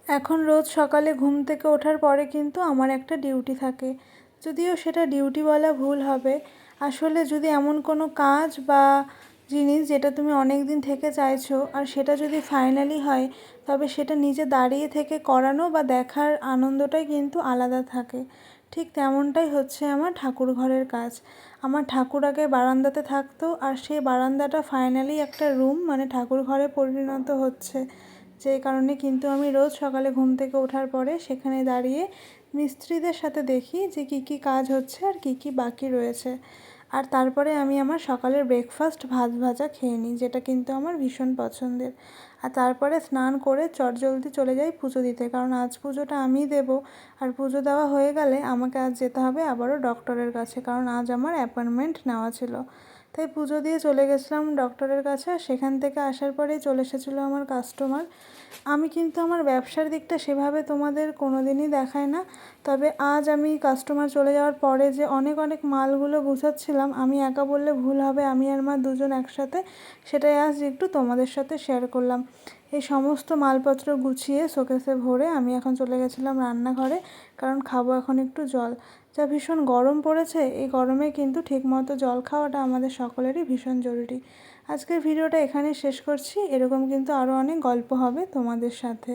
এখন রোজ সকালে ঘুম থেকে ওঠার পরে কিন্তু আমার একটা ডিউটি থাকে, যদিও সেটা ডিউটি বলা ভুল হবে। আসলে যদি এমন কোনো কাজ বা জিনিস যেটা তুমি অনেক দিন থেকে চাইছো আর সেটা যদি ফাইনালি হয়, তবে সেটা নিজে দাঁড়িয়ে থেকে করানো বা দেখার আনন্দটাই কিন্তু আলাদা থাকে। ঠিক তেমনটাই হচ্ছে আমার ঠাকুর ঘরের কাজ। আমার ঠাকুর আগে বারান্দাতে থাকতো, আর সেই বারান্দাটা ফাইনালি একটা রুম মানে ঠাকুর ঘরে পরিণত হচ্ছে। যেই কারণে কিন্তু আমি রোজ সকালে ঘুম থেকে ওঠার পরে সেখানে দাঁড়িয়ে মিস্ত্রিদের সাথে দেখি যে কী কী কাজ হচ্ছে আর কী কী বাকি রয়েছে। আর তারপরে আমি আমার সকালের ব্রেকফাস্ট ভাত ভাজা খেয়ে নিই, যেটা কিন্তু আমার ভীষণ পছন্দের। আর তারপরে স্নান করে চটজলদি চলে যাই পুজো দিতে, কারণ আজ পুজোটা আমিই দেবো। আর পুজো দেওয়া হয়ে গেলে আমাকে আজ যেতে হবে আবারও ডক্টরের কাছে, কারণ আজ আমার অ্যাপয়েন্টমেন্ট নেওয়া ছিল। তাই পুজো দিয়ে চলে গেছিলাম ডক্টরের কাছে। সেখান থেকে আসার পরেই চলে এসেছিলো আমার কাস্টমার। আমি কিন্তু আমার ব্যবসার দিকটা সেভাবে তোমাদের কোনো দিনই দেখাই না, তবে আজ আমি কাস্টমার চলে যাওয়ার পরে যে অনেক অনেক মালগুলো গুছাচ্ছিলাম, আমি একা বললে ভুল হবে, আমি আর মা দুজন একসাথে, সেটাই আজ একটু তোমাদের সাথে শেয়ার করলাম। এই সমস্ত মালপত্র গুছিয়ে শোকেসে ভরে আমি এখন চলে গেছিলাম রান্নাঘরে, কারণ খাবো এখন একটু জল। যা ভীষণ গরম পড়েছে, এই গরমে কিন্তু ঠিকমতো জল খাওয়াটা আমাদের সকলেরই ভীষণ জরুরি। আজকের ভিডিওটা এখানে শেষ করছি। এরকম কিন্তু আরও অনেক গল্প হবে তোমাদের সাথে।